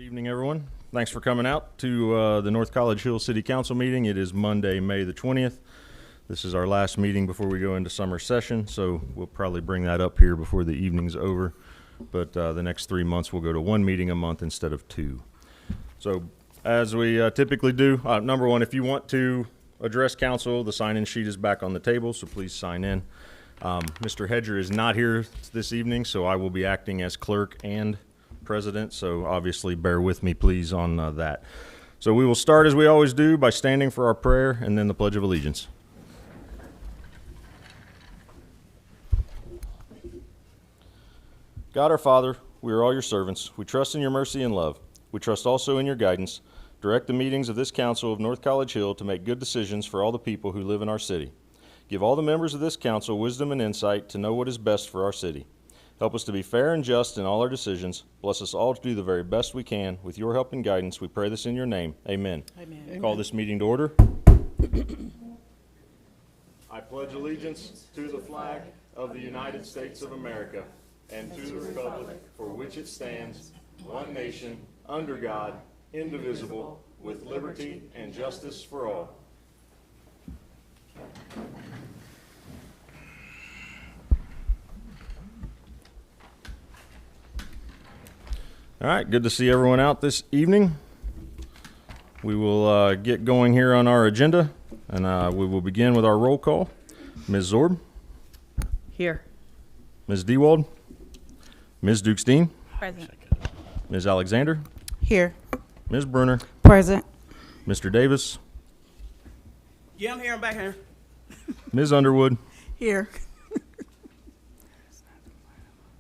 Evening, everyone. Thanks for coming out to the North College Hill City Council meeting. It is Monday, May the 20th. This is our last meeting before we go into summer session, so we'll probably bring that up here before the evening's over. But the next 3 months, we'll go to one meeting a month instead of two. So as we typically do, number one, if you want to address council, the sign-in sheet is back on the table, so please sign in. Mr. Hedger is not here this evening, so I will be acting as clerk and president, so obviously bear with me please on that. So we will start as we always do by standing for our prayer and then the Pledge of Allegiance. God our Father, we are all your servants. We trust in your mercy and love. We trust also in your guidance. Direct the meetings of this council of North College Hill to make good decisions for all the people who live in our city. Give all the members of this council wisdom and insight to know what is best for our city. Help us to be fair and just in all our decisions. Bless us all to do the very best we can. With your help and guidance, we pray this in your name. Amen. Amen. Call this meeting to order. I pledge allegiance to the flag of the United States of America and to the republic for which it stands, one nation, under God, indivisible, with liberty and justice for all. All right, good to see everyone out this evening. We will get going here on our agenda, and we will begin with our roll call. Ms. Zorb? Here. Ms. Dewald? Ms. Dukestein? Present. Ms. Alexander? Here. Ms. Bruner? Present. Mr. Davis? Yeah, I'm here. I'm back here. Ms. Underwood? Here.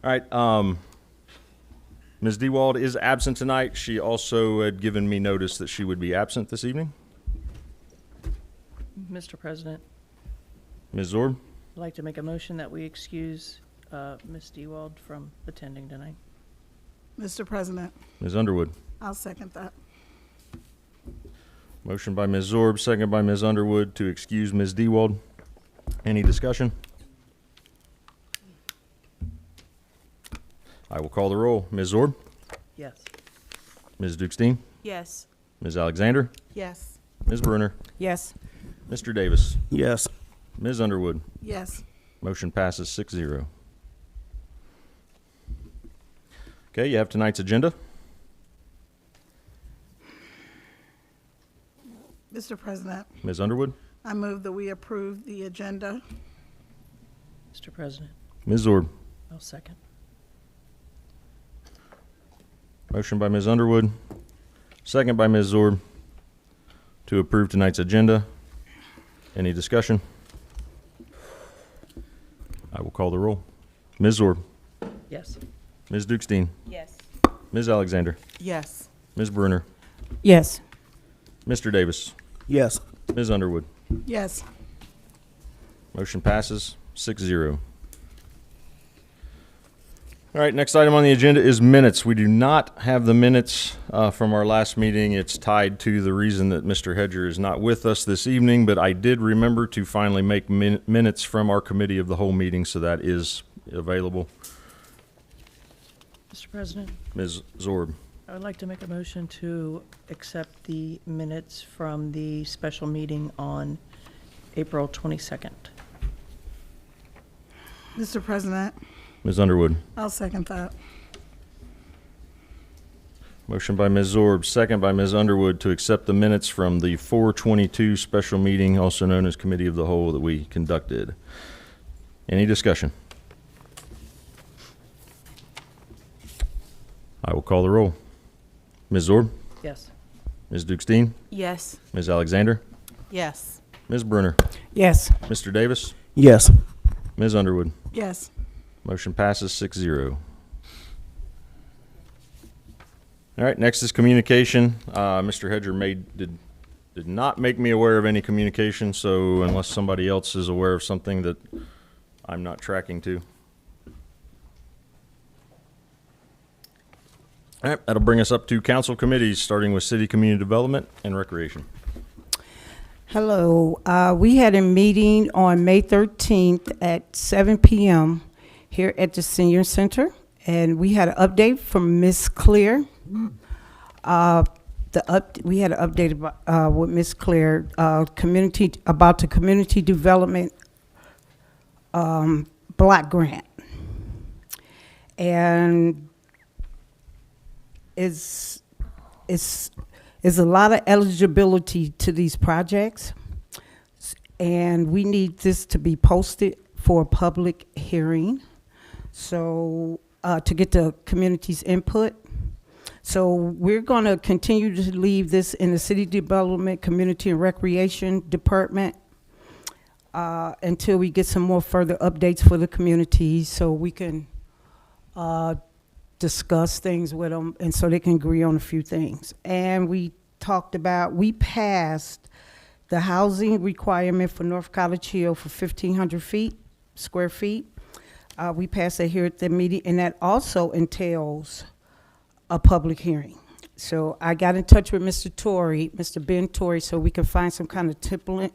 All right, Ms. Dewald is absent tonight. She also had given me notice that she would be absent this evening. Mr. President, Ms. Zorb? I'd like to make a motion that we excuse Ms. Dewald from attending tonight. Mr. President, Ms. Underwood? I'll second that. Motion by Ms. Zorb, second by Ms. Underwood to excuse Ms. Dewald. Any discussion? I will call the roll. Ms. Zorb? Yes. Ms. Dukestein? Yes. Ms. Alexander? Yes. Ms. Bruner? Yes. Mr. Davis? Yes. Ms. Underwood? Yes. Motion passes 6-0. Okay, you have tonight's agenda. Mr. President, Ms. Underwood? I move that we approve the agenda. Mr. President, Ms. Zorb? I'll second. Motion by Ms. Underwood, second by Ms. Zorb to approve tonight's agenda. Any discussion? I will call the roll. Ms. Zorb? Yes. Ms. Dukestein? Yes. Ms. Alexander? Yes. Ms. Bruner? Yes. Mr. Davis? Yes. Ms. Underwood? Yes. Motion passes 6-0. All right, next item on the agenda is minutes. We do not have the minutes from our last meeting. It's tied to the reason that Mr. Hedger is not with us this evening, but I did remember to finally make minutes from our committee of the whole meeting, so that is available. Mr. President, Ms. Zorb. I would like to make a motion to accept the minutes from the special meeting on April 22nd. Mr. President, Ms. Underwood. I'll second that. Motion by Ms. Zorb, second by Ms. Underwood to accept the minutes from the 4/22 special meeting, also known as Committee of the Whole, that we conducted. Any discussion? I will call the roll. Ms. Zorb? Yes. Ms. Dukestein? Yes. Ms. Alexander? Yes. Ms. Bruner? Yes. Mr. Davis? Yes. Ms. Underwood? Yes. Motion passes 6-0. All right, next is communication. Mr. Hedger did not make me aware of any communication, so unless somebody else is aware of something that I'm not tracking to. All right, that'll bring us up to council committees, starting with City Community Development and Recreation. Hello. We had a meeting on May 13th at 7 p.m. here at the Senior Center, and we had an update from Ms. Clear We had an update about, with Ms. Claire, about the community development block grant. And it's a lot of eligibility to these projects. And we need this to be posted for a public hearing. So, to get the community's input. So we're going to continue to leave this in the City Development, Community and Recreation Department until we get some more further updates for the community so we can discuss things with them and so they can agree on a few things. And we passed the housing requirement for North College Hill for 1,500 square feet. We passed that here at the meeting, and that also entails a public hearing. So I got in touch with Mr. Ben Torrey, so we can find some kind of template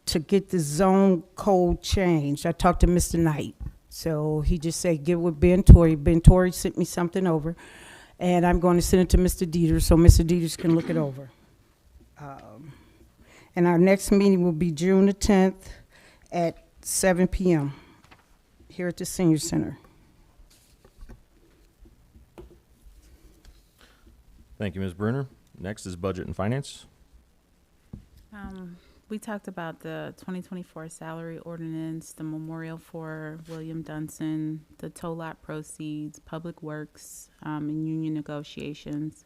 to get the zone code changed. I talked to Mr. Knight, so he just said, give it with Ben Torrey. Ben Torrey sent me something over, and I'm going to send it to Mr. Dieters so Mr. Dieters can look it over. And our next meeting will be June the 10th at 7 p.m. here at the Senior Center. Thank you, Ms. Bruner. Next is Budget and Finance. We talked about the 2024 salary ordinance, the memorial for William Dunson, the tow lot proceeds, public works, and union negotiations.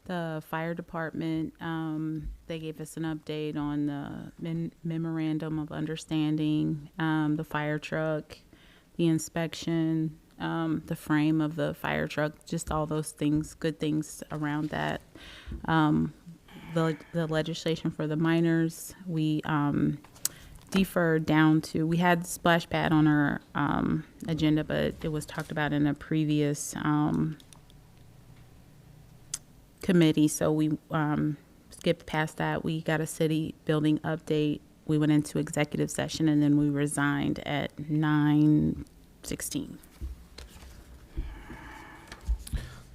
The fire department, they gave us an update on the memorandum of understanding, the fire truck, the inspection, the frame of the fire truck, just all those things, good things around that. The legislation for the minors, we deferred down to, we had splash pad on our agenda, but it was talked about in a previous committee, so we skipped past that. We got a city building update. We went into executive session, and then we resigned at 9:16.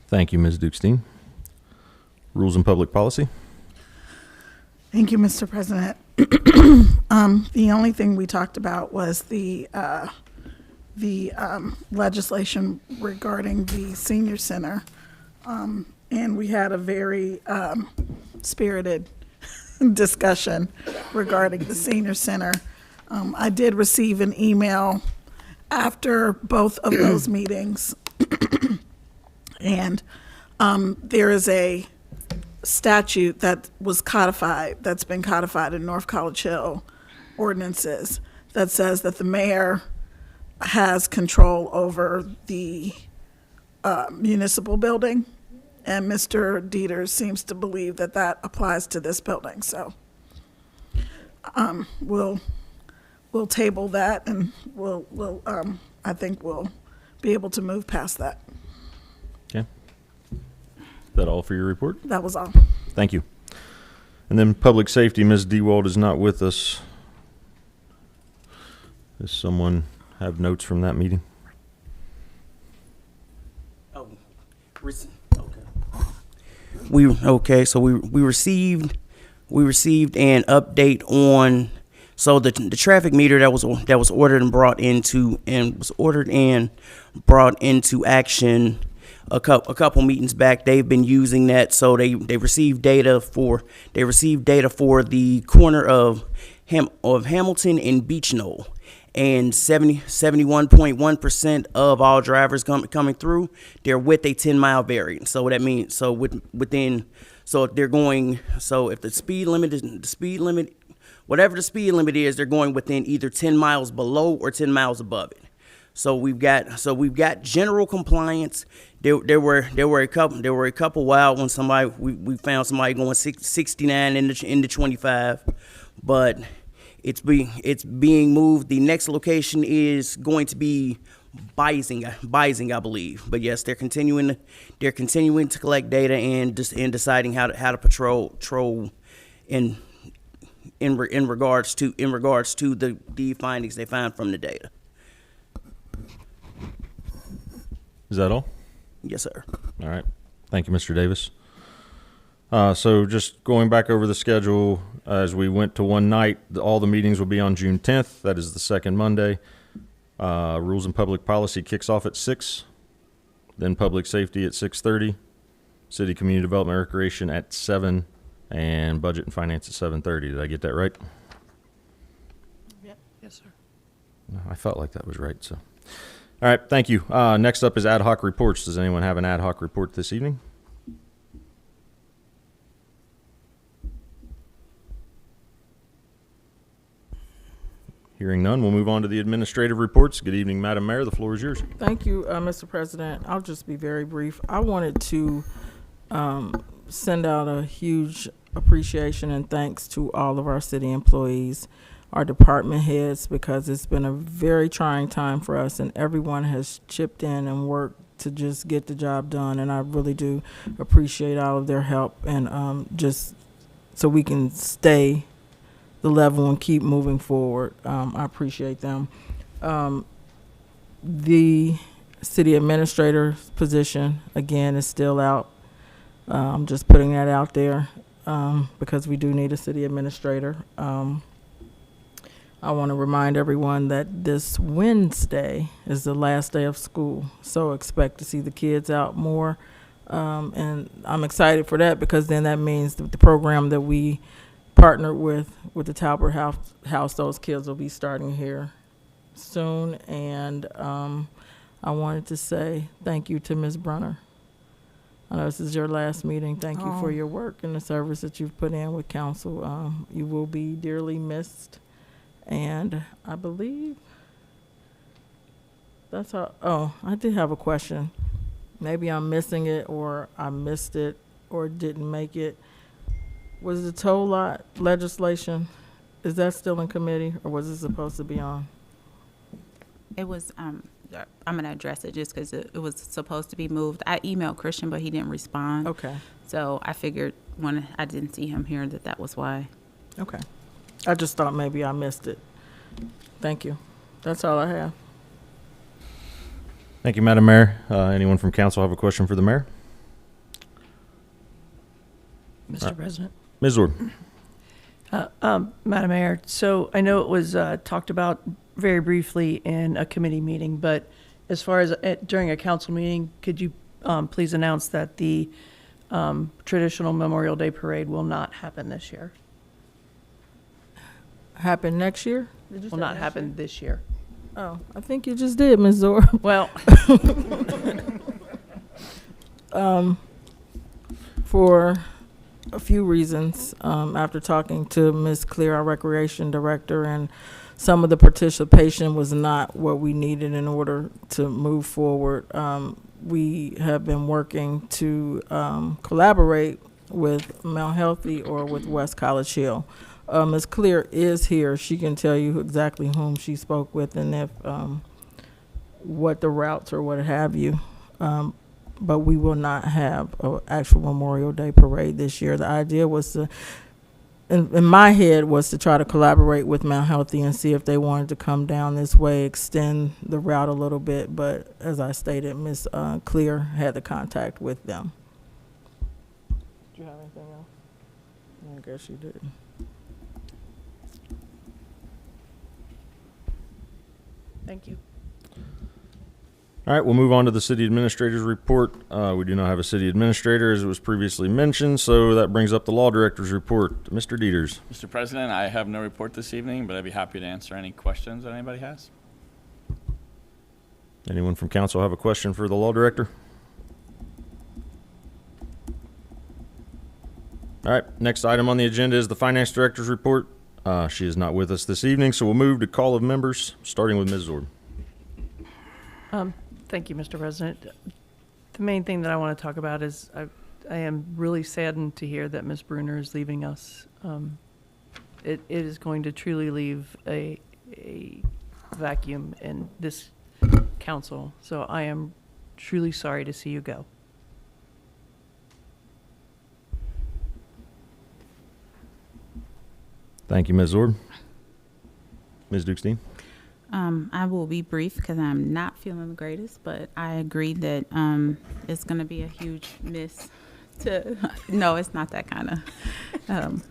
Thank you, Ms. Dukestein. Rules and Public Policy. Thank you, Mr. President. The only thing we talked about was the legislation regarding the senior center. And we had a very spirited discussion regarding the senior center. I did receive an email after both of those meetings. And there is a statute that was codified, that's been codified in North College Hill ordinances, that says that the mayor has control over the municipal building. And Mr. Dieters seems to believe that that applies to this building. So we'll table that, and I think we'll be able to move past that. Okay. Is that all for your report? That was all. Thank you. And then Public Safety, Ms. Dewald is not with us. Does someone have notes from that meeting? Oh, okay. So we received an update on, so the traffic meter that was ordered and brought into action a couple meetings back. They've been using that, so they received data for the corner of Hamilton and Beach Knoll. And 71.1% of all drivers coming through, they're with a 10-mile variance. So that means, if they're going, so if whatever the speed limit is, they're going within either 10 miles below or 10 miles above it. So we've got general compliance. There were a couple wild when we found somebody going 69 into 25, but it's being moved. The next location is going to be Bising, I believe. But yes, they're continuing to collect data and deciding how to patrol in regards to the findings they find from the data. Is that all? Yes, sir. All right. Thank you, Mr. Davis. So just going back over the schedule, as we went to one night, all the meetings will be on June 10th. That is the second Monday. Rules and Public Policy kicks off at 6, then Public Safety at 6:30, City Community Development and Recreation at 7, and Budget and Finance at 7:30. Did I get that right? Yes, sir. No, I felt like that was right. So, all right, thank you. Next up is ad hoc reports. Does anyone have an ad hoc report this evening? Hearing none, we'll move on to the administrative reports. Good evening, Madam Mayor. The floor is yours. Thank you, Mr. President. I'll just be very brief. I wanted to send out a huge appreciation and thanks to all of our city employees, our department heads, because it's been a very trying time for us, and everyone has chipped in and worked to just get the job done, and I really do appreciate all of their help, and just so we can stay the level and keep moving forward. I appreciate them. The city administrator's position, again, is still out. I'm just putting that out there because we do need a city administrator. I want to remind everyone that this Wednesday is the last day of school, so expect to see the kids out more. And I'm excited for that because then that means that the program that we partnered with the Talbert House, those kids will be starting here soon. And I wanted to say thank you to Ms. Brunner. I know this is your last meeting. Thank you for your work and the service that you've put in with council. You will be dearly missed. And I believe that's all. Oh, I did have a question. Maybe I'm missing it, or I missed it, or didn't make it. Was the toll lot legislation, is that still in committee, or was it supposed to be on? It was, I'm going to address it just because it was supposed to be moved. I emailed Christian, but he didn't respond. Okay, So I figured when I didn't see him here that was why. okay. I just thought maybe I missed it. Thank you. That's all I have. Thank you, Madam Mayor. Anyone from council have a question for the mayor? Mr. President. Ms. Ord. Madam Mayor, so I know it was talked about very briefly in a committee meeting, but as far as during a council meeting, could you please announce that the traditional Memorial Day parade will not happen this year? Happen next year? Did you Will say not next happen year? this year. Oh, I think you just did, Ms. Zor. Well, For a few reasons, after talking to Ms. Clear, our recreation director, and some of the participation was not what we needed in order to move forward. We have been working to collaborate with Mount Healthy or with West College Hill. Ms. Clear is here. She can tell you exactly whom she spoke with and if what the routes or what have you. But we will not have an actual Memorial Day parade this year. The idea was to, in my head, was to try to collaborate with Mount Healthy and see if they wanted to come down this way, extend the route a little bit. But as I stated, Ms. Clear had the contact with them. Do you have anything else? I guess you did. thank you. All right, we'll move on to the city administrator's report. We do not have a city administrator, as it was previously mentioned, so that brings up the law director's report. Mr. Dieters. Mr. President, I have no report this evening, but I'd be happy to answer any questions that anybody has. Anyone from council have a question for the law director? All right, next item on the agenda is the finance director's report. She is not with us this evening, so we'll move to call of members, starting with Ms. Zord. Thank you, Mr. President. The main thing that I want to talk about is I am really saddened to hear that Ms. Bruner is leaving us. It is going to truly leave a vacuum in this council, so I am truly sorry to see you go. Thank you, Ms. Zord. Ms. Dukestein. I will be brief because I'm not feeling the greatest, but I agree that it's going to be a huge miss to, no, it's not that kind of,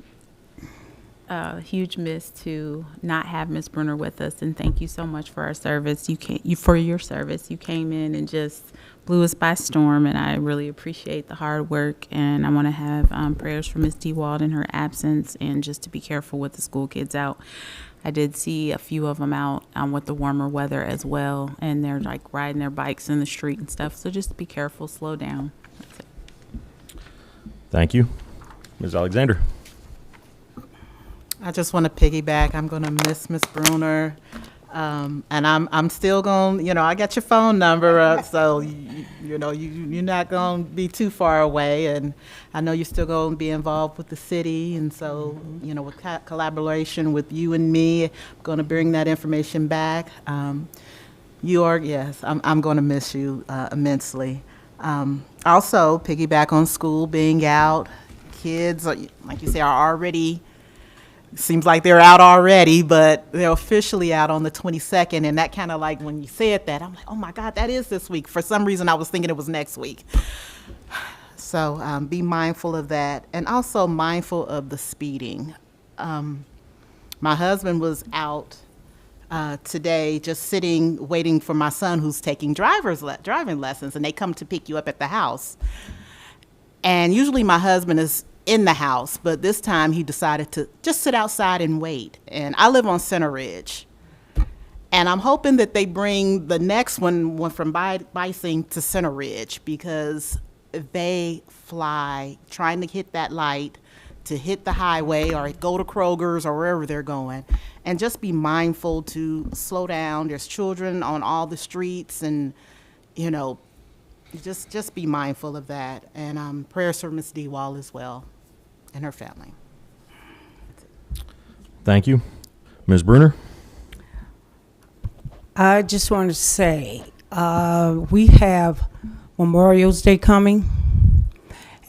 huge miss to not have Ms. Bruner with us. And thank you so much for our service. For your service. You came in and just blew us by storm, and I really appreciate the hard work. And I want to have prayers for Ms. DeWald in her absence, and just to be careful with the school kids out. I did see a few of them out with the warmer weather as well, and they're like riding their bikes in the street and stuff. So just be careful, slow down. That's it. Thank you. Ms. Alexander. I just want to piggyback. I'm going to miss Miss Bruner. And I'm still going, you know, I got your phone number up, so, you're not going to be too far away. And I know you're still going to be involved with the city. And so, with collaboration with you and me, I'm going to bring that information back. Yes, I'm going to miss you immensely. Also, piggyback on school being out. Kids, like you say, are already... Seems like they're out already, but they're officially out on the 22nd. And that kind of like, when you said that, I'm like, oh my God, that is this week. For some reason, I was thinking it was next week. So be mindful of that. And also mindful of the speeding. My husband was out today just sitting, waiting for my son who's taking driving lessons. And they come to pick you up at the house. And usually my husband is in the house, but this time he decided to just sit outside and wait. And I live on Center Ridge, and I'm hoping that they bring the next one from Bicing to Center Ridge, because they fly trying to hit that light to hit the highway or go to Kroger's or wherever they're going. And just be mindful to slow down. There's children on all the streets, and just be mindful of that. And prayers for Miss DeWall as well and her family. Thank you. Ms. Bruner? I just want to say, we have Memorial's Day coming,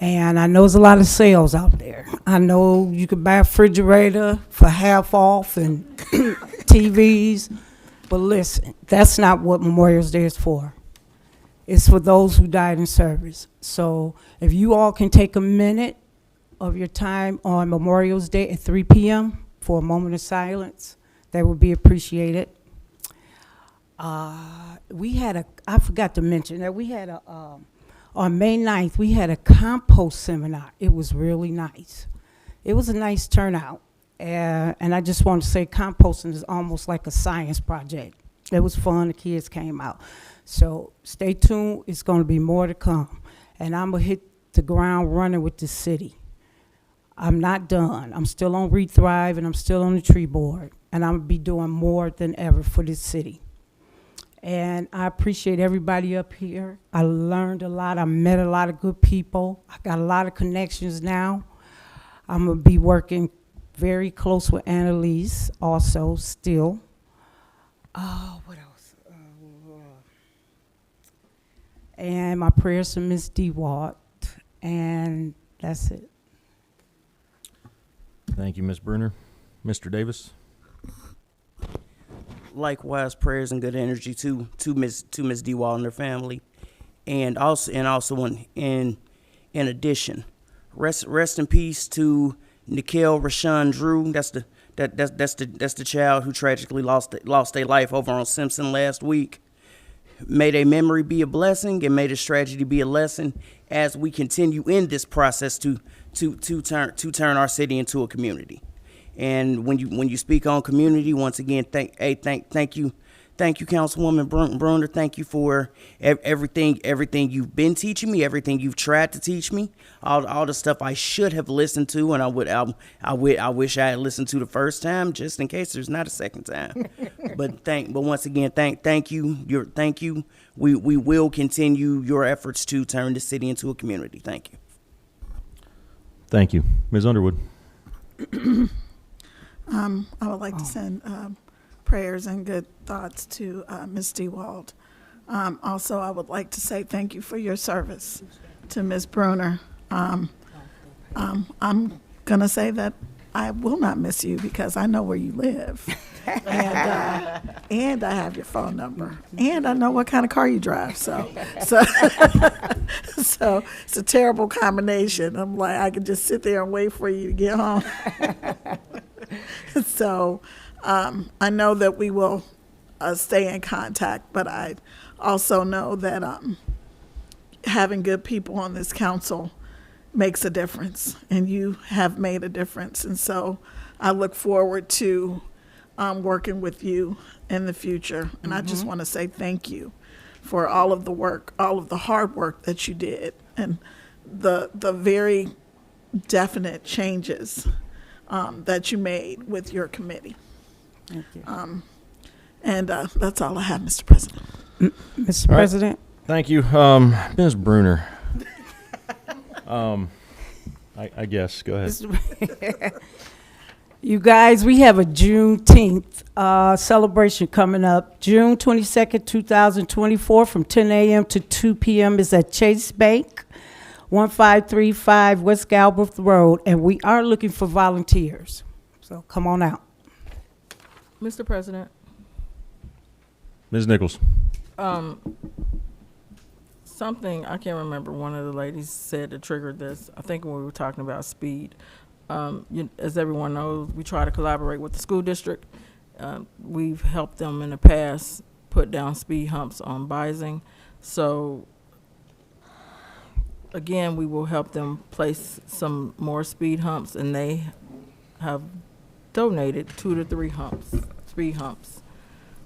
and I know there's a lot of sales out there. I know you could buy a refrigerator for half off and TVs, but listen, that's not what Memorial's Day is for. It's for those who died in service. So if you all can take a minute of your time on Memorial's Day at 3 p.m. for a moment of silence, that would be appreciated. I forgot to mention that we had on May 9th, we had a compost seminar. It was really nice. It was a nice turnout. And I just want to say composting is almost like a science project. It was fun. The kids came out. So stay tuned. It's going to be more to come. And I'm going to hit the ground running with the city. I'm not done. I'm still on ReThrive, and I'm still on the tree board. And I'm going to be doing more than ever for this city. And I appreciate everybody up here. I learned a lot. I met a lot of good people. I got a lot of connections now. I'm going to be working very close with Annalise also still. What else? And my prayers to Ms. DeWalt. And that's it. Thank you, Ms. Bruner. Mr. Davis? Likewise, prayers and good energy to Ms. DeWall and her family, and also in addition, rest in peace to Nikhil Rashawn Drew. That's the child who tragically lost their life over on Simpson last week. May their memory be a blessing, and may this tragedy be a lesson as we continue in this process to turn our city into a community. And when you speak on community, once again, thank you, Councilwoman Bruner. Thank you for everything you've been teaching me, everything you've tried to teach me, all the stuff I should have listened to, and I wish I had listened to the first time, just in case there's not a second time. but once again, thank you. We will continue your efforts to turn the city into a community. Thank you. Thank you. Ms. Underwood? I would like to send prayers and good thoughts to Ms. DeWald. Also, I would like to say thank you for your service to Ms. Bruner. I'm going to say that I will not miss you because I know where you live. And I have your phone number. And I know what kind of car you drive. So so it's a terrible combination. I'm like, I can just sit there and wait for you to get home. So I know that we will stay in contact, but I also know that having good people on this council makes a difference, and you have made a difference. And so I look forward to working with you in the future. And I just want to say thank you for all of the work, all of the hard work that you did, and the very definite changes that you made with your committee. Thank you. And that's all I have, Mr. President. Mr. President? Thank you. Ms. Bruner. I guess, go ahead. You guys, we have a Juneteenth celebration coming up. June 22nd, 2024, from 10 a.m. to 2 p.m. is at Chase Bank, 1535 West Galbraith Road, and we are looking for volunteers. So come on out. Mr. President, Ms. Nichols. something, I can't remember, one of the ladies said that triggered this. I think when we were talking about speed. As everyone knows, we try to collaborate with the school district. We've helped them in the past put down speed humps on Bising. So again, we will help them place some more speed humps, and they have donated 2 to 3 speed humps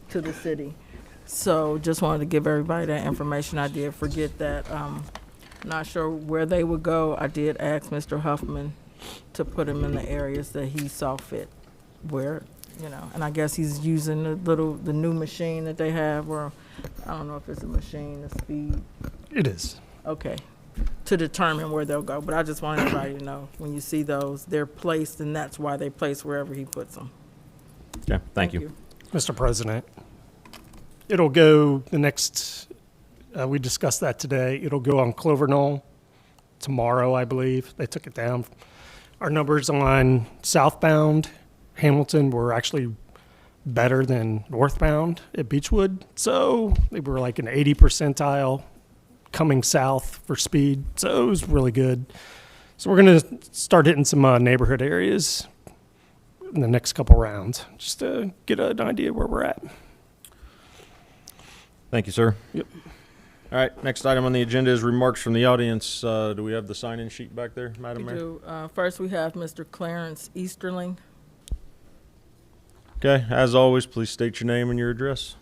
to the city. So just wanted to give everybody that information. I did forget that. Not sure where they would go. I did ask Mr. Huffman to put them in the areas that he saw fit, where, and I guess he's using the new machine that they have, or I don't know if it's a machine, the speed. It is. Okay, to determine where they'll go. But I just want everybody to know, when you see those, they're placed, and that's why they place wherever he puts them. Okay, thank you. Mr. President, it'll go the next, we discussed that today. It'll go on Clover Knoll tomorrow, I believe. They took it down. Our numbers on southbound Hamilton were actually better than northbound at Beechwood. So they were like an 80 percentile coming south for speed. So it was really good. So we're going to start hitting some neighborhood areas in the next couple rounds, just to get an idea where we're at. Thank you, sir. Yep. All right, next item on the agenda is remarks from the audience. Do we have the sign-in sheet back there, Madam We Mayor? do. First, we have Mr. Clarence Easterling. Okay, as always, please state your name and your address.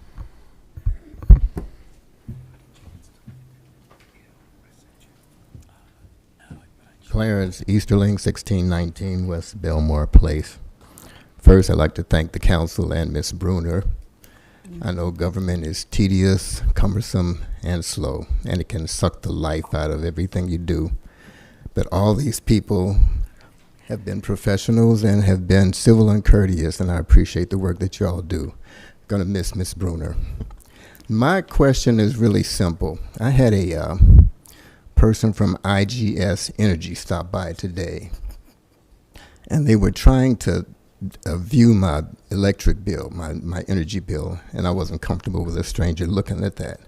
Clarence Easterling, 1619 West Belmore Place. First, I'd like to thank the council and Ms. Bruner. I know government is tedious, cumbersome, and slow, and it can suck the life out of everything you do. But all these people have been professionals and have been civil and courteous, and I appreciate the work that you all do. Gonna miss Ms. Bruner. My question is really simple. I had a person from IGS Energy stop by today, and they were trying to view my electric bill, my energy bill, and I wasn't comfortable with a stranger looking at that.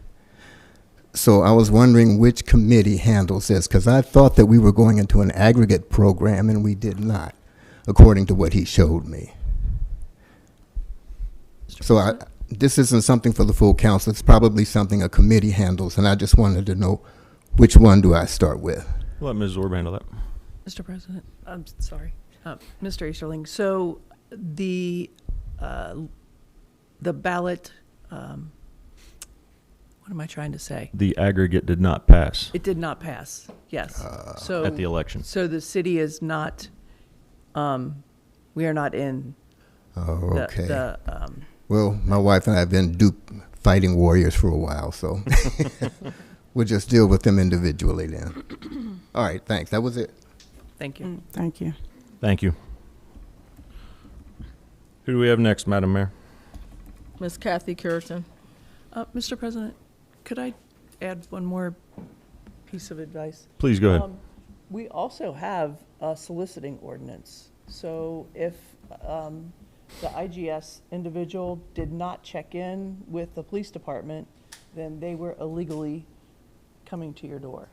So I was wondering which committee handles this, because I thought that we were going into an aggregate program, and we did not, according to what he showed me. So this isn't something for the full council. It's probably something a committee handles, and I just wanted to know which one do I start with. Let Ms. Zorb handle that. Mr. President, I'm sorry. Mr. Easterling, so the ballot, what am I trying to say? The aggregate did not pass It did not pass, yes. So at the election. So the city is not, we are not in Oh, okay. the Well, my wife and I have been fighting warriors for a while, so we'll just deal with them individually then. All right, thanks. That was it. thank you. Thank you. Thank you. Who do we have next, Madam Mayor? Ms. Kathy Curtin. Mr. President, could I add one more piece of advice? Please go ahead. We also have a soliciting ordinance So if the IGS individual did not check in with the police department, then they were illegally coming to your door.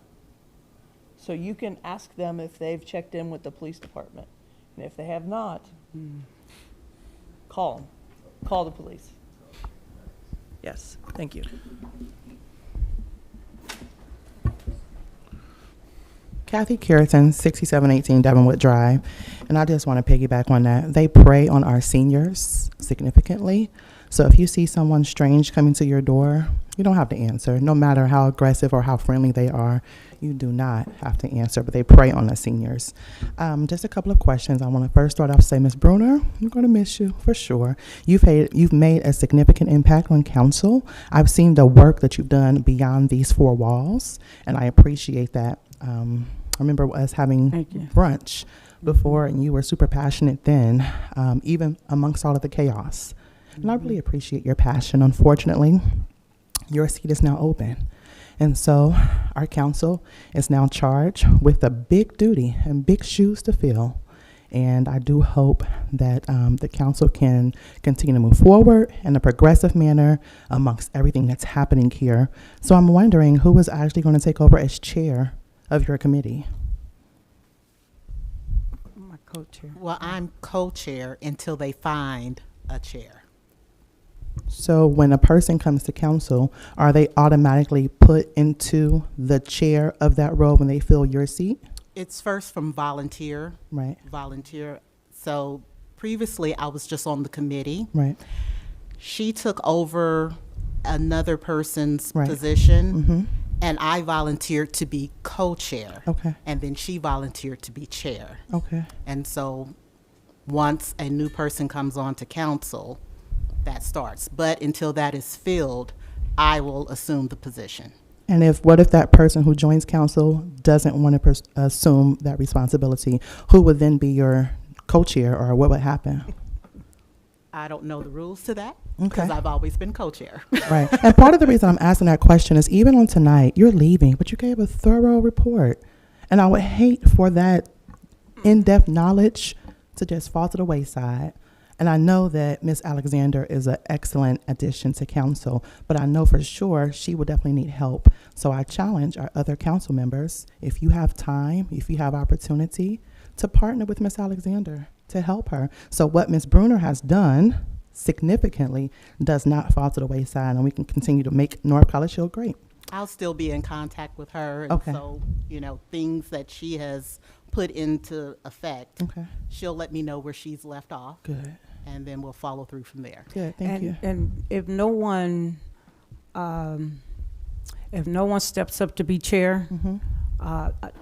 So you can ask them if they've checked in with the police department. And if they have not, call them. Call the police. Yes, thank you. Kathy Carrington, 6718 Devonwood Drive. And I just want to piggyback on that. They prey on our seniors significantly. So if you see someone strange coming to your door, you don't have to answer. No matter how aggressive or how friendly they are, you do not have to answer, but they prey on the seniors. Just a couple of questions. I want to first start off say, Ms. Bruner, I'm going to miss you for sure. You've made a significant impact on council. I've seen the work that you've done beyond these four walls, and I appreciate that. I remember us having brunch before, and you were super passionate then, even amongst all of the chaos. And I really appreciate your passion. Unfortunately, your seat is now open. And so our council is now charged with a big duty and big shoes to fill. And I do hope that the council can continue to move forward in a progressive manner amongst everything that's happening here. So I'm wondering who is actually going to take over as chair of your committee? My co-chair. Well, I'm co-chair until they find a chair. So when a person comes to council, are they automatically put into the chair of that role when they fill your seat? It's first from volunteer. Right. Volunteer. So previously I was just on the committee. Right. She took over another person's Right. position, Mm-hmm. and I volunteered to be co-chair. Okay. And then she volunteered to be chair. Okay. And so once a new person comes on to council, that starts. But until that is filled, I will assume the position. And what if that person who joins council doesn't want to assume that responsibility? Who would then be your co-chair, or what would happen? I don't know the rules to that Okay. because I've always been co-chair. Right. And part of the reason I'm asking that question is even on tonight, you're leaving, but you gave a thorough report. And I would hate for that in-depth knowledge to just fall to the wayside. And I know that Ms. Alexander is an excellent addition to council, but I know for sure she will definitely need help. So I challenge our other council members, if you have time, if you have opportunity, to partner with Ms. Alexander to help her. So what Ms. Bruner has done significantly does not fall to the wayside, and we can continue to make North College Hill great. I'll still be in contact with her. And Okay. so, things that she has put into effect, Okay. she'll let me know where she's left off. Good. And then we'll follow through from there. Good. Thank you. And if no one steps up to be chair, Mm-hmm.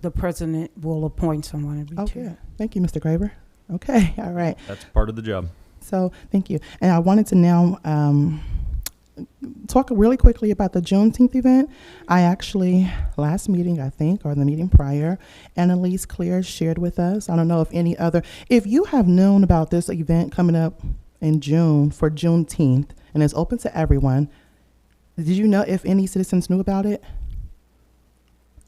the president will appoint someone to be Oh, chair. good. Thank you, Mr. Graver. Okay. All right. That's part of the job. So thank you. And I wanted to now talk really quickly about the Juneteenth event. I actually, last meeting, I think, or the meeting prior, Annalise Clear shared with us. I don't know if you have known about this event coming up in June for Juneteenth, and it's open to everyone, did you know if any citizens knew about it?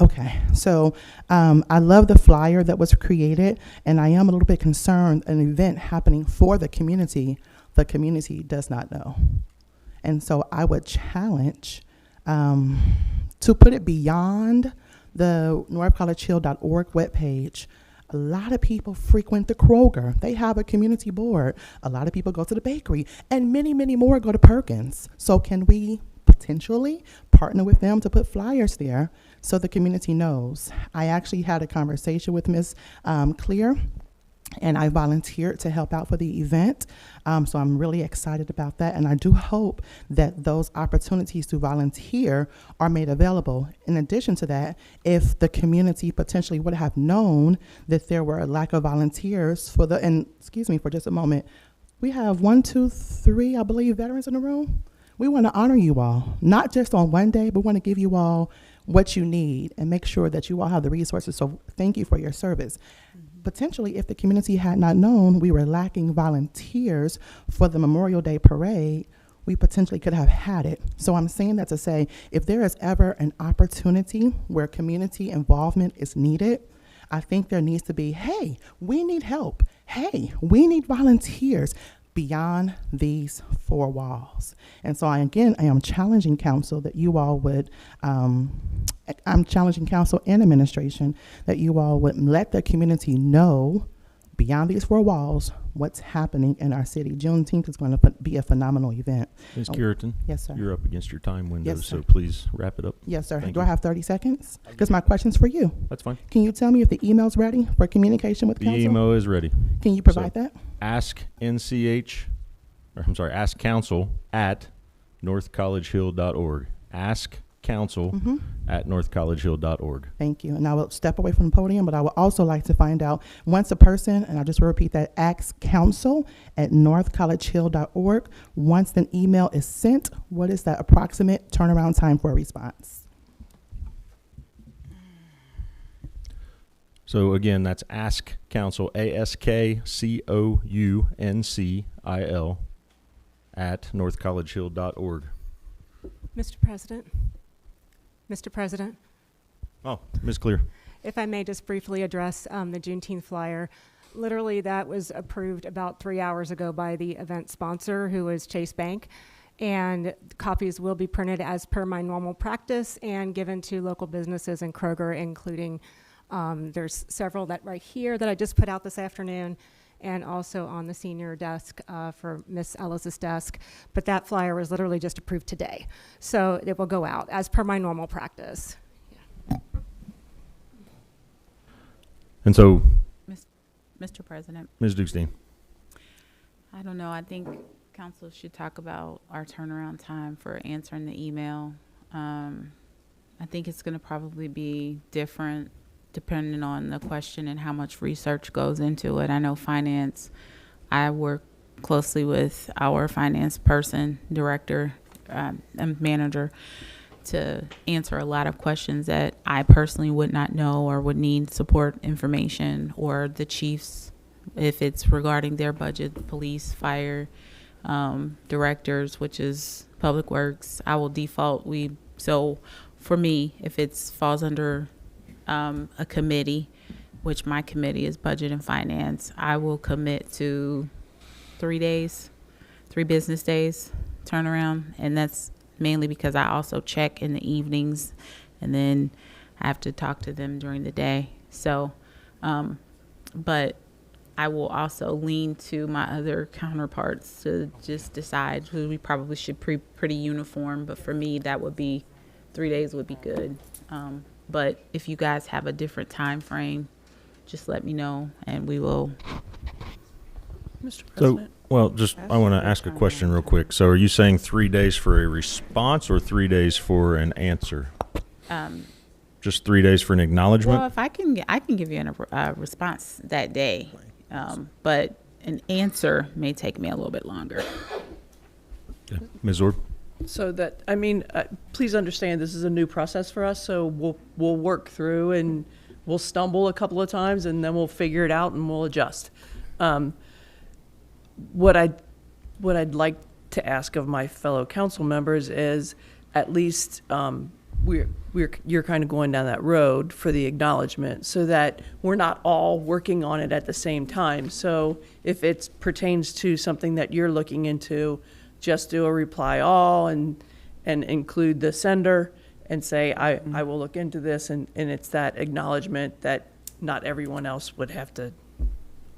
Okay, so I love the flyer that was created, and I am a little bit concerned an event happening for the community does not know. And so I would challenge to put it beyond the northcollegehill.org webpage. A lot of people frequent the Kroger. They have a community board. A lot of people go to the bakery, and many, many more go to Perkins. So can we potentially partner with them to put flyers there so the community knows? I actually had a conversation with Ms. Clear, and I volunteered to help out for the event. So I'm really excited about that. And I do hope that those opportunities to volunteer are made available. In addition to that, if the community potentially would have known that there were a lack of volunteers and excuse me for just a moment, we have 1, 2, 3, I believe, veterans in the room. We want to honor you all, not just on one day, but want to give you all what you need and make sure that you all have the resources. So thank you for your service. Potentially, if the community had not known we were lacking volunteers for the Memorial Day parade, we potentially could have had it. So I'm saying that to say, if there is ever an opportunity where community involvement is needed, I think there needs to be, hey, we need help. Hey, we need volunteers beyond these four walls. And so I am challenging council that you all would, I'm challenging council and administration that you all would let the community know beyond these four walls what's happening in our city. Juneteenth is going to be a phenomenal event. Ms. Curitan? Yes, sir. You're up against your time window, Yes, sir. so please wrap it up. Yes, sir. Thank Do you. I have 30 seconds? Because my question's for you. That's fine. Can you tell me if the email's ready for communication with The council? email is ready. Can you provide that? Ask council at northcollegehill.org. Ask council at northcollegehill.org. Thank you. And I will step away from the podium, but I would also like to find out once a person, and I'll just repeat that, ask council at northcollegehill.org. Once an email is sent, what is that approximate turnaround time for a response? So again, that's ask council, ASKCOUNCIL at northcollegehill.org. Mr. President, Oh, Ms. Clear. if I may just briefly address the Juneteenth flyer. Literally, that was approved about 3 hours ago by the event sponsor, who is Chase Bank. And copies will be printed as per my normal practice and given to local businesses in Kroger, including there's several that right here that I just put out this afternoon, and also on the senior desk for Miss Ellis's desk. But that flyer was literally just approved today. So it will go out as per my normal practice. And so, Mr. President, Ms. Dukestein. I don't know. I think council should talk about our turnaround time for answering the email. I think it's going to probably be different depending on the question and how much research goes into it. I know finance, I work closely with our finance person, director, and manager to answer a lot of questions that I personally would not know or would need support information, or the chiefs, if it's regarding their budget, police, fire, directors, which is public works. I will default, so for me, if it falls under a committee, which my committee is budget and finance, I will commit to 3 business days turnaround. And that's mainly because I also check in the evenings, and then I have to talk to them during the day. So, but I will also lean to my other counterparts to just decide who we probably should pretty uniform. But for me, that would be 3 days would be good. But if you guys have a different time frame, just let me know, and we will. Mr. So, President. well, I want to ask a question real quick. So are you saying 3 days for a response or 3 days for an answer? Just 3 days for an acknowledgement? Well, if I can give you a response that day, but an answer may take me a little bit longer. Okay. Ms. Orb? So that, please understand, this is a new process for us, so we'll work through, and we'll stumble a couple of times, and then we'll figure it out and we'll adjust. What I'd like to ask of my fellow council members is, at least you're kind of going down that road for the acknowledgement, so that we're not all working on it at the same time. So if it pertains to something that you're looking into, just do a reply all and include the sender and say, I will look into this, and it's that acknowledgement that not everyone else would have to.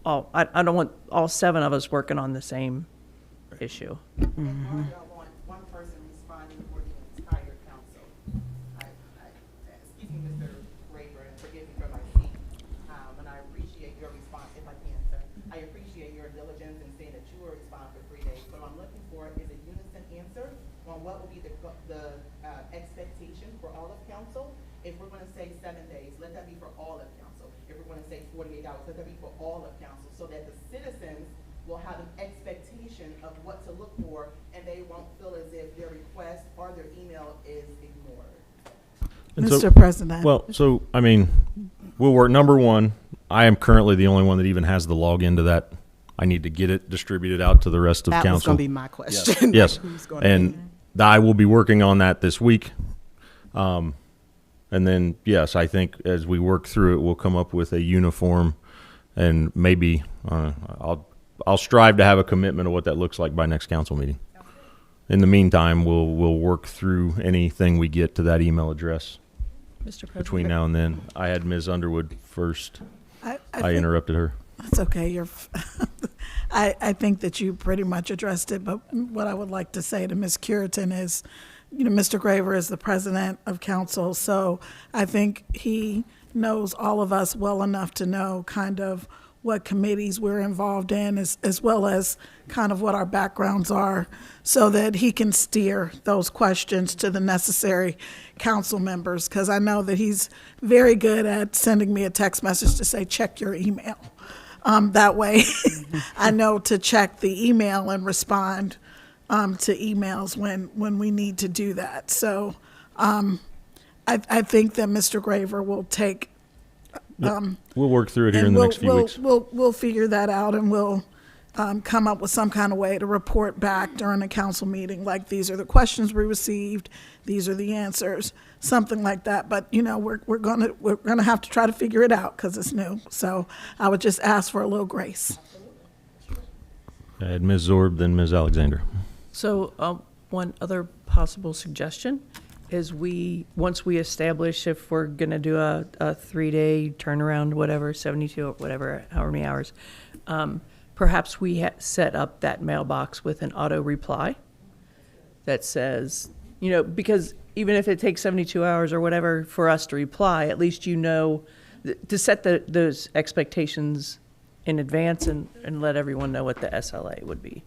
I don't want all 7 of us working on the same issue. I don't want one person responding for the entire council. Excuse me, Mr. Rayburn, forgive me for my seat, and I appreciate your response, if I can, sir. I appreciate your diligence in saying that you will respond for 3 days. What I'm looking for is a unison answer on what will be the expectation for all of council. If we're going to say 7 days, let that be for all of council. If we're going to say 48 hours, let that be for all of council, so that the citizens will have an expectation of what to look for, and they won't feel as if their request or their email is ignored. And Mr. President. Well, so, we'll work. Number one, I am currently the only one that even has the login to that. I need to get it distributed out to the rest of council. That was going to be my question. Yes. Who's gonna And I will be working on that this week. And then, yes, I think as we work through it, we'll come up with a uniform, and maybe I'll strive to have a commitment of what that looks like by next council meeting. In the meantime, we'll work through anything we get to that email address Mr. President. between now and then. I had Ms. Underwood first. I I think- interrupted her. That's okay. I think that you pretty much addressed it, but what I would like to say to Ms. Curitan is, Mr. Graver is the president of council, so I think he knows all of us well enough to know kind of what committees we're involved in, as well as kind of what our backgrounds are, so that he can steer those questions to the necessary council members, because I know that he's very good at sending me a text message to say, check your email. That way, I know to check the email and respond to emails when we need to do that. So I think that Mr. Graver will take. We'll work through it here in And the next few weeks. We'll figure that out, and we'll come up with some kind of way to report back during a council meeting, like these are the questions we received, these are the answers, something like that. But we're gonna have to try to figure it out because it's new. So I would just ask for a little grace. I had Ms. Zorb, then Ms. Alexander. So one other possible suggestion is once we establish if we're going to do a 3-day turnaround, whatever, 72 or whatever, however many hours, perhaps we set up that mailbox with an auto reply that says, because even if it takes 72 hours or whatever for us to reply, at least to set those expectations in advance and let everyone know what the SLA would be.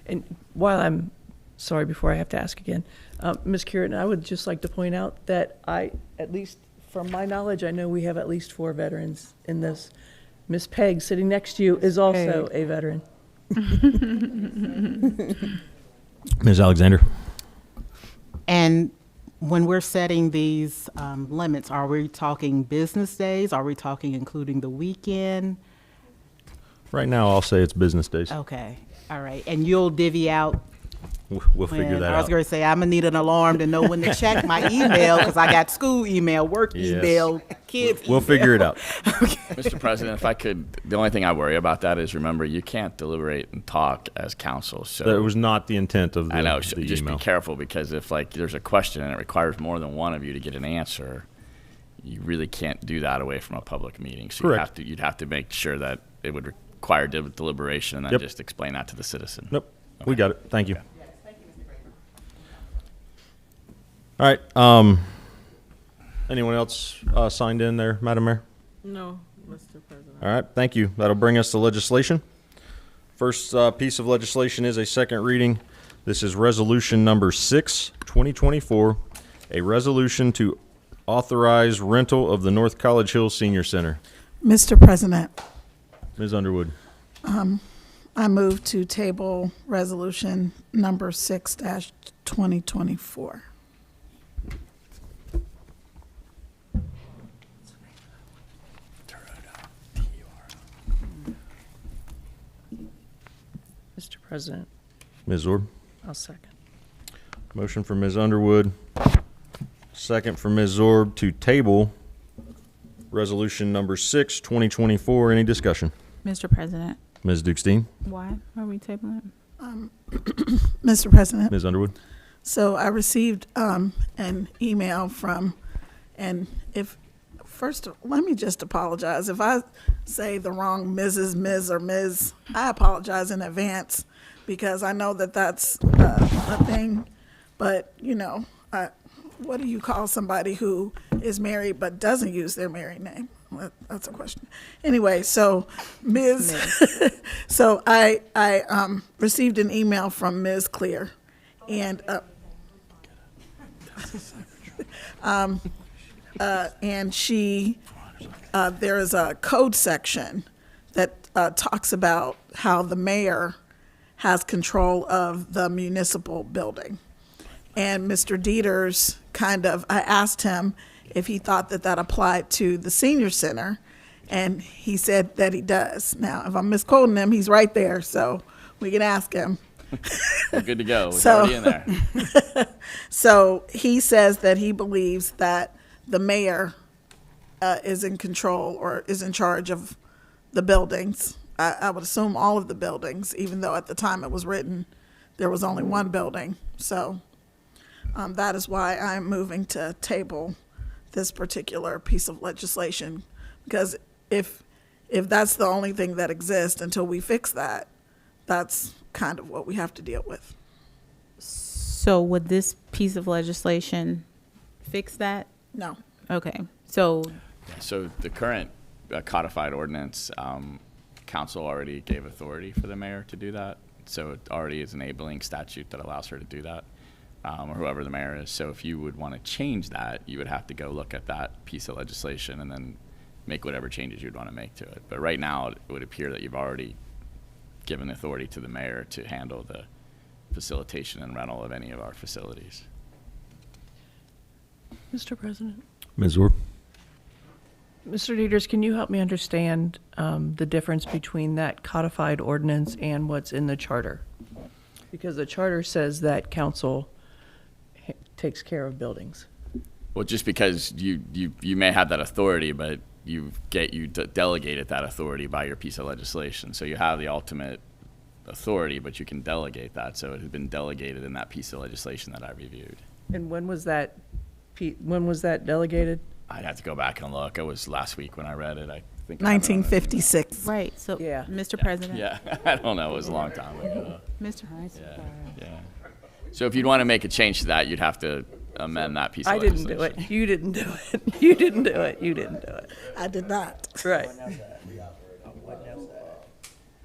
And while I'm sorry, before I have to ask again, Ms. Curitan, I would just like to point out that at least from my knowledge, I know we have at least 4 veterans in this. Ms. Peg, sitting next to you, is also a veteran. Ms. Alexander. And when we're setting these limits, are we talking business days? Are we talking including the weekend? Right now, I'll say it's business days. Okay, all right. And you'll divvy out. We'll figure that I was out. going to say, I'm going to need an alarm to know when to check my email, because I got school email, work Yes. email, kids We'll figure it out. Mr. President, if I could, the only thing I worry about that is, remember, you can't deliberate and talk as council. So That was not the intent of the, I know, the just email. be careful, because if there's a question and it requires more than one of you to get an answer, you really can't do that away from a public meeting. So Correct. you'd have to make sure that it would require deliberation and then Yep. just explain that to the citizen. Nope. We got it. Thank you. All right. Anyone else signed in there, Madam Mayor? No, Mr. President. All right. Thank you. That'll bring us to legislation. First piece of legislation is a second reading. This is resolution number 6, 2024, a resolution to authorize rental of the North College Hill Senior Center. Mr. President, Ms. Underwood. I move to table resolution number 6-2024. Mr. President, Ms. Zorb. I'll second. Motion for Ms. Underwood. Second for Ms. Zorb to table resolution number 6, 2024. Any discussion? Mr. President, Ms. Dukestein? why are we tabling it? Mr. President. Ms. Underwood? So I received an email from, and let me just apologize. If I say the wrong Mrs., Ms., or Ms., I apologize in advance, because I know that that's a thing. But, what do you call somebody who is married but doesn't use their married name? That's a question. Anyway, so Ms. So I received an email from Ms. Clear, and and she there is a code section that talks about how the mayor has control of the municipal building. And Mr. Dieters I asked him if he thought that applied to the senior center, and he said that he does. Now, if I'm misquoting him, he's right there, so we can ask him. We're good to go. It's So- already in there. So he says that he believes that the mayor is in control or is in charge of the buildings. I would assume all of the buildings, even though at the time it was written, there was only one building. So that is why I'm moving to table this particular piece of legislation. Because if that's the only thing that exists until we fix that, that's kind of what we have to deal with. So would this piece of legislation fix that? No. Okay, so So the current codified ordinance, council already gave authority for the mayor to do that. So it already is enabling statute that allows her to do that, or whoever the mayor is. So if you would want to change that, you would have to go look at that piece of legislation and then make whatever changes you'd want to make to it. But right now, it would appear that you've already given authority to the mayor to handle the facilitation and rental of any of our facilities. Mr. President. Ms. Orb? Mr. Dieters, can you help me understand the difference between that codified ordinance and what's in the charter? Because the charter says that council takes care of buildings. Well, just because you may have that authority, but you delegated that authority by your piece of legislation. So you have the ultimate authority, but you can delegate that. So it has been delegated in that piece of legislation that I reviewed. And when was that delegated? I'd have to go back and look. It was last week when I read it. I think I have it on it. 1956. right, so Yeah. Mr. President. Yeah, I don't know. It was a long time ago. Mr. Yeah. So if you'd want to make a change to that, you'd have to amend that piece of I legislation. didn't do it. You didn't do it. You didn't do it. You didn't do it. I did not. Right.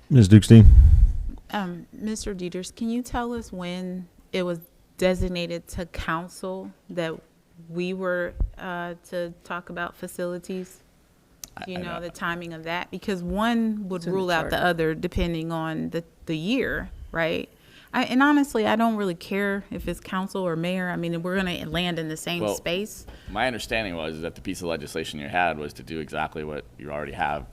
Ms. Dukestein? Mr. Dieters, can you tell us when it was designated to council that we were to talk about facilities? Do you know the timing of that? Because one would It's in the rule out the charter. other depending on the year, right? And honestly, I don't really care if it's council or mayor. I mean, we're going to land in the same Well, space. My understanding was that the piece of legislation you had was to do exactly what you already have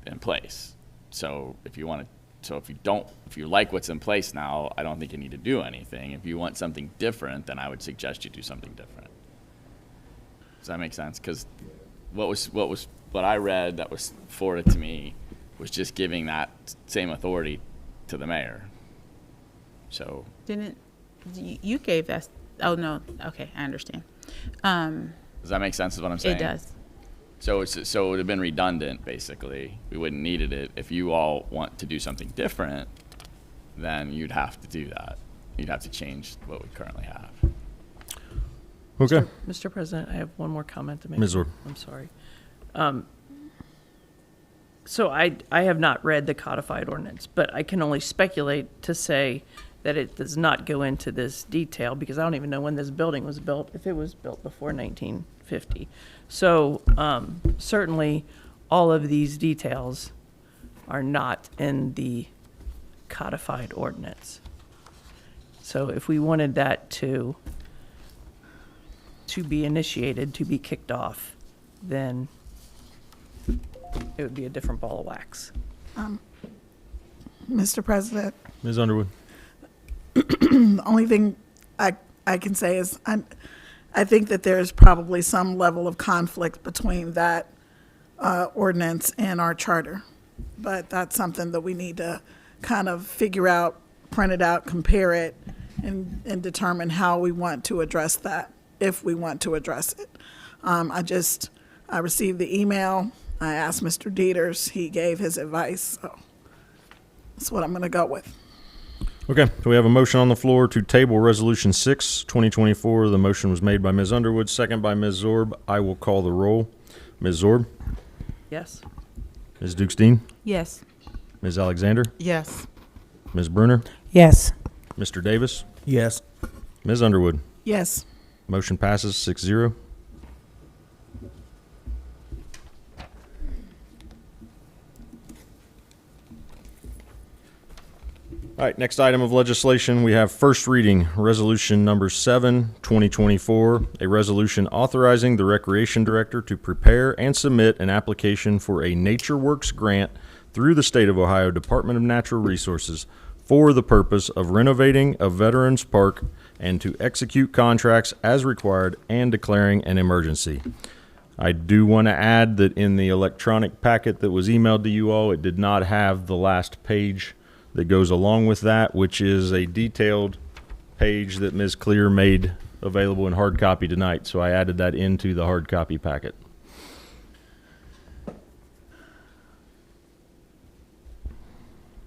in place. So if you like what's in place now, I don't think you need to do anything. If you want something different, then I would suggest you do something different. Does that make sense? Because what I read that was forwarded to me was just giving that same authority to the mayor. So Didn't you gave us? Oh no. Okay, I understand. does that make sense? Is what I'm saying? It does. So it would have been redundant, basically. We wouldn't needed it. If you all want to do something different, then you'd have to do that. You'd have to change what we currently have. Okay. Mr. President, I have one more comment to make. Ms. Orr. I'm sorry. So I have not read the codified ordinance, but I can only speculate to say that it does not go into this detail because I don't even know when this building was built, if it was built before 1950. So certainly all of these details are not in the codified ordinance. So if we wanted that to be initiated, to be kicked off, then it would be a different ball of wax. Mr. President, Ms. Underwood? the only thing I can say is I think that there's probably some level of conflict between that ordinance and our charter. But that's something that we need to kind of figure out, print it out, compare it, and determine how we want to address that, if we want to address it. I received the email. I asked Mr. Dieters. He gave his advice. So that's what I'm going to go with. Okay, so we have a motion on the floor to table Resolution 6, 2024. The motion was made by Ms. Underwood, second by Ms. Zorb. I will call the roll. Ms. Zorb? Yes? Ms. Dukestein? Yes. Ms. Alexander? Yes. Ms. Bruner? Yes. Mr. Davis? Yes. Ms. Underwood? Yes. Motion passes 6-0. All right, next item of legislation, we have first reading, Resolution Number 7, 2024, a resolution authorizing the Recreation Director to prepare and submit an application for a NatureWorks grant through the State of Ohio Department of Natural Resources for the purpose of renovating a veterans park and to execute contracts as required and declaring an emergency. I do want to add that in the electronic packet that was emailed to you all, it did not have the last page that goes along with that, which is a detailed page that Ms. Clear made available in hard copy tonight. So I added that into the hard copy packet.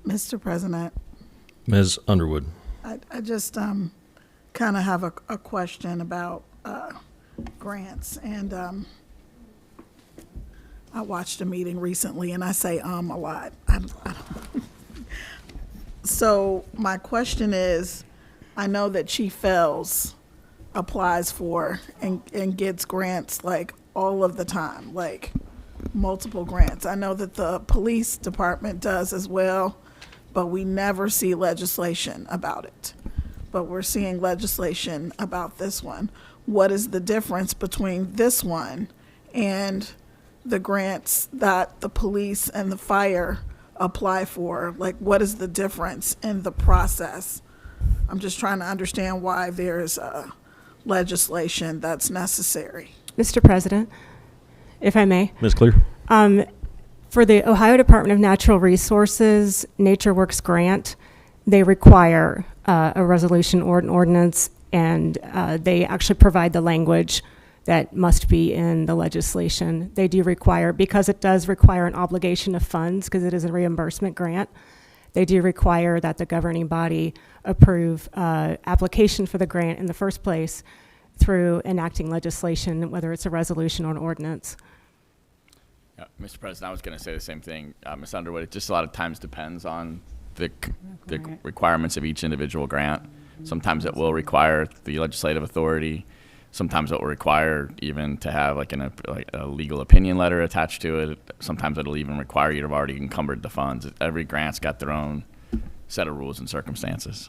Mr. President, Ms. Underwood. I just kind of have a question about grants. And I watched a meeting recently, and I say a lot. I don't. So my question is, I know that Chief Fells applies for and gets grants like all of the time, like multiple grants. I know that the police department does as well, but we never see legislation about it. But we're seeing legislation about this one. What is the difference between this one and the grants that the police and the fire apply for? Like, what is the difference in the process? I'm just trying to understand why there's legislation that's necessary. Mr. President, if I may. Ms. Clear. For the Ohio Department of Natural Resources Nature Works grant, they require a resolution or an ordinance, and they actually provide the language that must be in the legislation. They do require, because it does require an obligation of funds, because it is a reimbursement grant, they do require that the governing body approve application for the grant in the first place through enacting legislation, whether it's a resolution or an ordinance. Yeah, Mr. President, I was going to say the same thing, Ms. Underwood. It just a lot of times depends on the requirements of each individual grant. Sometimes it will require the legislative authority. Sometimes it will require even to have like a legal opinion letter attached to it. Sometimes it'll even require you to have already encumbered the funds. Every grant's got their own set of rules and circumstances.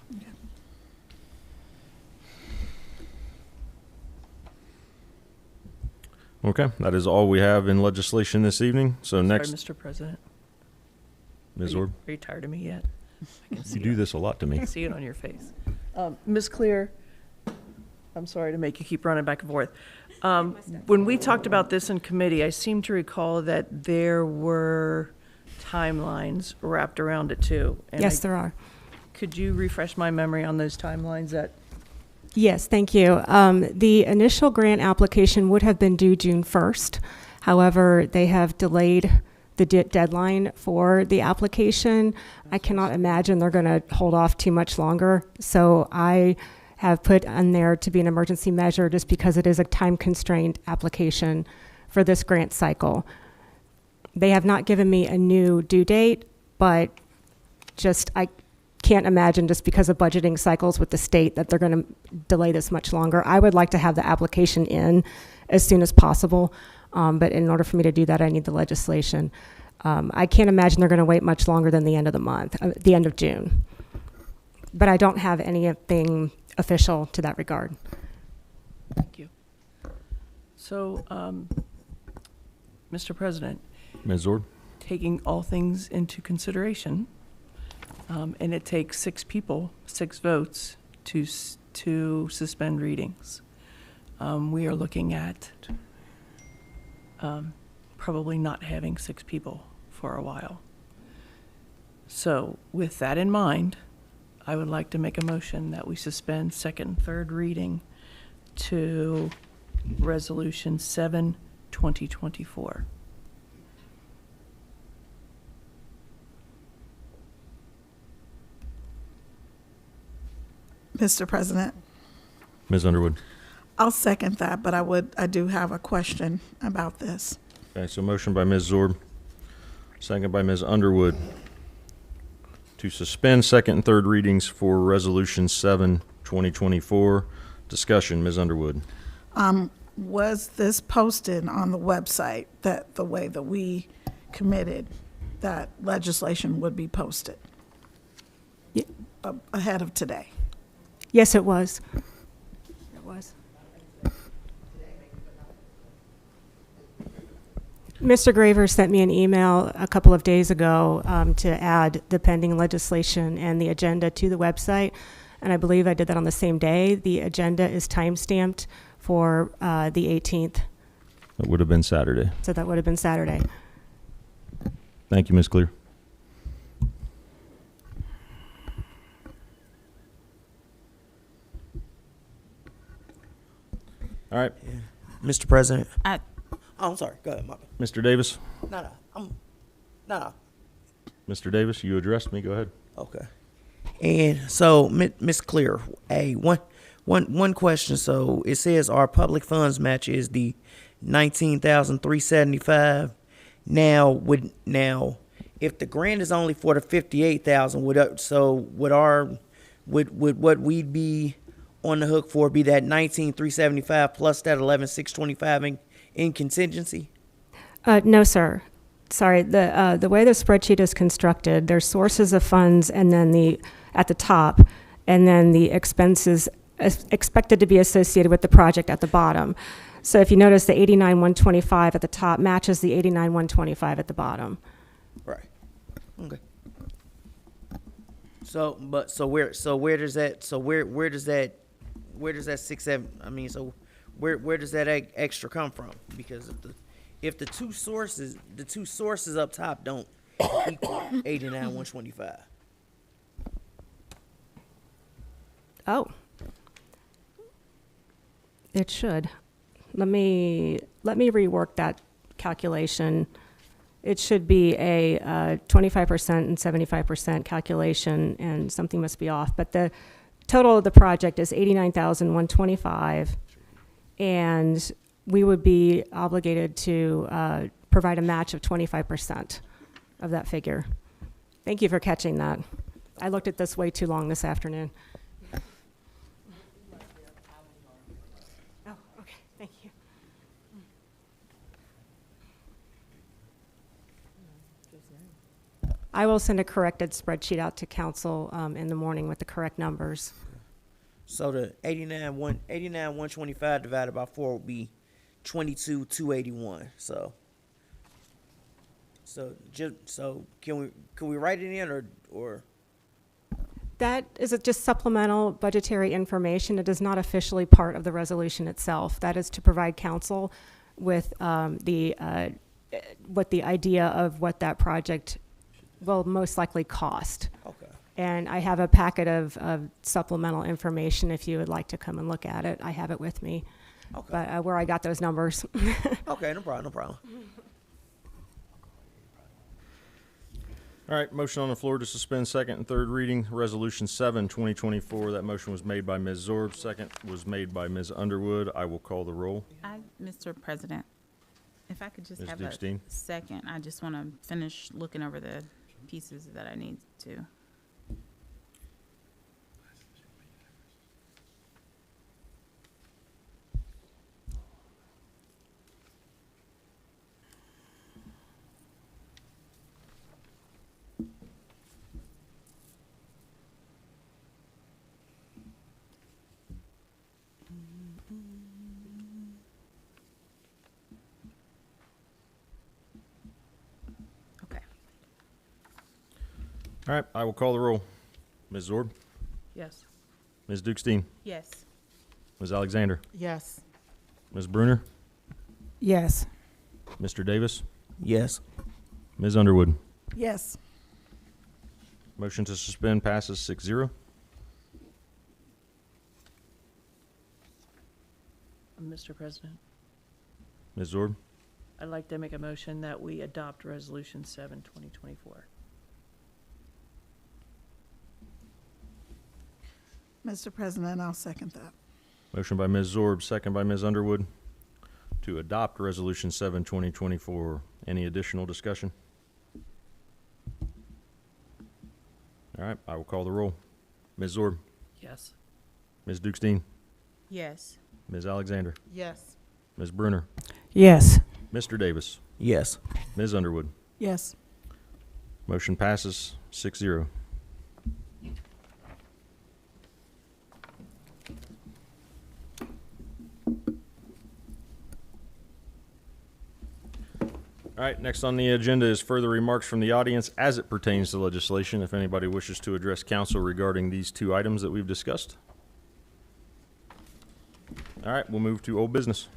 Okay, that is all we have in legislation this evening. So next, Sorry, Mr. President. Ms. Are Orb, you tired of me yet? I can see you do it. this a lot to I me. can see it on your face. Ms. Clear, I'm sorry to make you keep running back and forth. When we talked about this in committee, I seem to recall that there were timelines wrapped around it too. And Yes, there are. Could you refresh my memory on those timelines that? Yes, thank you. The initial grant application would have been due June 1st. However, they have delayed the deadline for the application. I cannot imagine they're going to hold off too much longer. So I have put on there to be an emergency measure just because it is a time-constrained application for this grant cycle. They have not given me a new due date, but I can't imagine just because of budgeting cycles with the state that they're going to delay this much longer. I would like to have the application in as soon as possible, but in order for me to do that, I need the legislation. I can't imagine they're going to wait much longer than the end of the month, the end of June. But I don't have anything official to that regard. Thank you. So, Mr. President, Ms. Orb. taking all things into consideration, and it takes 6 people, 6 votes to suspend readings. We are looking at probably not having 6 people for a while. So with that in mind, I would like to make a motion that we suspend second and third reading to Resolution 7, 2024. Mr. President, Ms. Underwood. I'll second that, but I do have a question about this. Okay, so motion by Ms. Zorb, second by Ms. Underwood to suspend second and third readings for Resolution 7, 2024. Discussion, Ms. Underwood. Was this posted on the website that the way that we committed that legislation would be posted ahead of today? Yes, it was. It was. Mr. Graver sent me an email a couple of days ago to add the pending legislation and the agenda to the website, and I believe I did that on the same day. The agenda is time-stamped for the 18th, That would have been Saturday. so that would have been Saturday. Thank you, Ms. Clear. All right, Mr. President. I- Oh, I'm sorry. Go ahead, Mark. Mr. Davis. No. Mr. Davis, you addressed me. Go ahead. Okay. And so, Ms. Clear, one question. So it says our public funds match is the $19,375. Now, if the grant is only for the $58,000, would what we'd be on the hook for be that $19,375 plus that $11,625 in contingency? No, sir. Sorry. The way the spreadsheet is constructed, there's sources of funds, and then at the top, and then the expenses expected to be associated with the project at the bottom. So if you notice, the 89,125 at the top matches the 89,125 at the bottom. Right. Okay. So where does that 6-7? I mean, so where does that extra come from? Because if the two sources up top don't equal 89,125. Oh. It should. Let me rework that calculation. It should be a 25% and 75% calculation, and something must be off. But the total of the project is 89,125, and we would be obligated to provide a match of 25% of that figure. Thank you for catching that. I looked at this way too long this afternoon. Oh, okay. Thank you. I will send a corrected spreadsheet out to council in the morning with the correct numbers. So the 89,125 divided by 4 would be 22,281. So can we write it in or? That is just supplemental budgetary information. It is not officially part of the resolution itself. That is to provide council with the idea of what that project will most likely cost. Okay. And I have a packet of supplemental information if you would like to come and look at it. I have it with me. Okay. But where I got those numbers. Okay, no problem. All right, motion on the floor to suspend second and third reading, Resolution 7, 2024. That motion was made by Ms. Zorb, second was made by Ms. Underwood. I will call the roll. Mr. President, if I could just Ms. have Dukestein. a second, I just want to finish looking over the pieces that I need to. All right, I will call the roll. Ms. Zorb, Yes. Ms. Dukestein, Yes. Ms. Alexander, Yes. Ms. Bruner, Yes. Mr. Davis, Yes. Ms. Underwood. Yes. Motion to suspend passes 6-0. Mr. President, Ms. Zorb, I'd like to make a motion that we adopt Resolution 7, 2024. Mr. President, I'll second that. motion by Ms. Zorb, second by Ms. Underwood to adopt Resolution 7, 2024. Any additional discussion? All right, I will call the roll. Ms. Zorb, Yes. Ms. Dukestein, Yes. Ms. Alexander, Yes. Ms. Bruner, Yes. Mr. Davis, Yes. Ms. Underwood. Yes. Motion passes 6-0. All All right, next on the agenda is further remarks from the audience as it pertains to legislation. If anybody wishes to address council regarding these two items that we've discussed. All right, we'll move to old business.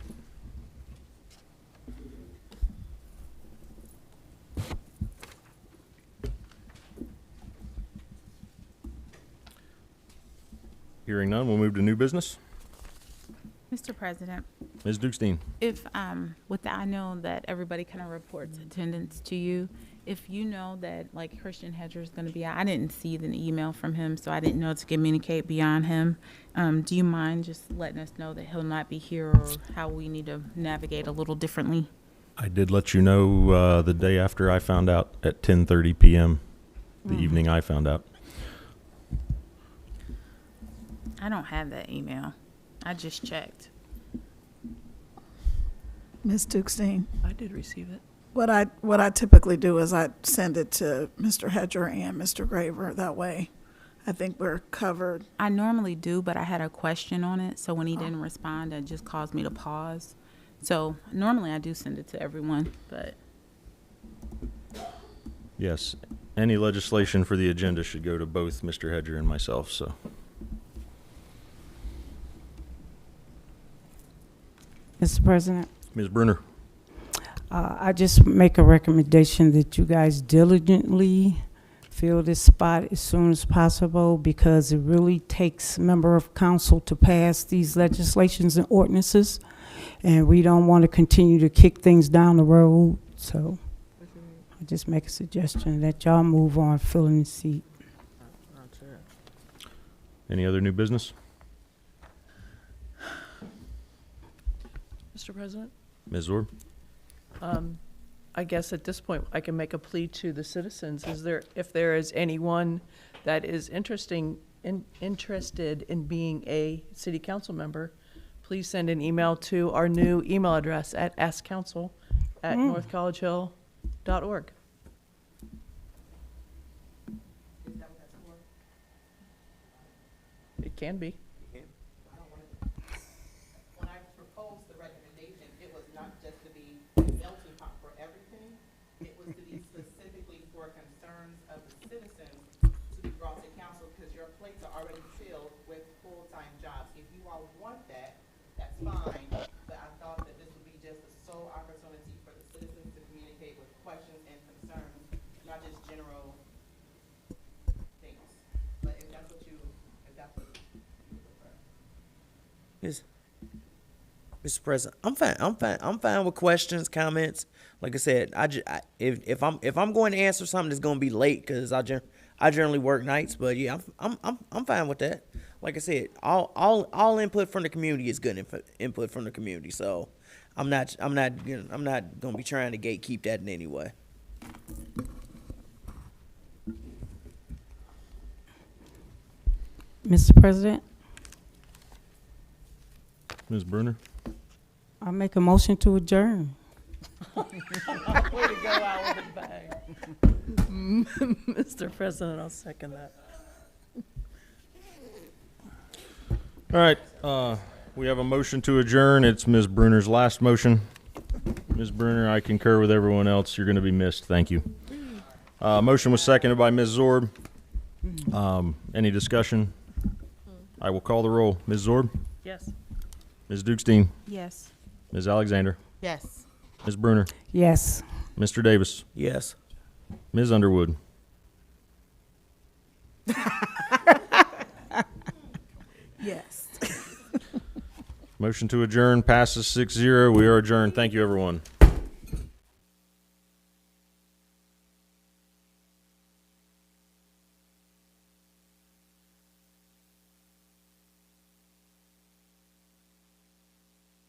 Hearing none, we'll move to new business. Mr. President, Ms. Dukestein. if, with that, I know that everybody kind of reports attendance to you. If you know that, like, Christian Hedger is going to be out, I didn't see the email from him, so I didn't know to communicate beyond him. Do you mind just letting us know that he'll not be here or how we need to navigate a little differently? I did let you know the day after I found out at 10:30 p.m. the evening I found out. I don't have that email. I just checked. Ms. Dukestein, I did receive it. what I typically do is I send it to Mr. Hedger and Mr. Graver. That way, I think we're covered. I normally do, but I had a question on it, so when he didn't respond, it just caused me to pause. So normally I do send it to everyone, but Yes, any legislation for the agenda should go to both Mr. Hedger and myself, so. Mr. President, Ms. Bruner. I just make a recommendation that you guys diligently fill this spot as soon as possible, because it really takes member of council to pass these legislations and ordinances, and we don't want to continue to kick things down the road. So I just make a suggestion that y'all move on filling the seat. Any other new business? Mr. President? Ms. Zorb? I guess at this point, I can make a plea to the citizens. If there is anyone that is interested in being a city council member, please send an email to our new email address at askcouncil@northcollegehill.org. It can be. When I proposed the recommendation, it was not just to be melting pot for everything. It was to be specifically for concerns of the citizens to be brought to council, because your plates are already filled with full-time jobs. If you all want that, that's fine, but I thought that this would be just a sole opportunity for the citizens to communicate with questions and concerns, not just general things. But if that's what you prefer. Mr. President, I'm fine with questions, comments. Like I said, if I'm going to answer something that's going to be late, because I generally work nights, but yeah, I'm fine with that. Like I said, all input from the community is good input from the community. So I'm not going to be trying to gatekeep that in any way. Mr. President, Ms. Bruner? I make a motion to adjourn. Way to go out with a bang. Mr. President, I'll second that. All right, we have a motion to adjourn. It's Ms. Bruner's last motion. Ms. Bruner, I concur with everyone else. You're going to be missed. Thank you. Motion was seconded by Ms. Zorb. Any discussion? I will call the roll. Ms. Zorb? Yes. Ms. Dukestein? yes. Ms. Alexander? Yes. Ms. Bruner? Yes. Mr. Davis? Yes. Ms. Underwood? Yes. Motion to adjourn passes 6-0. We are adjourned. Thank you, everyone.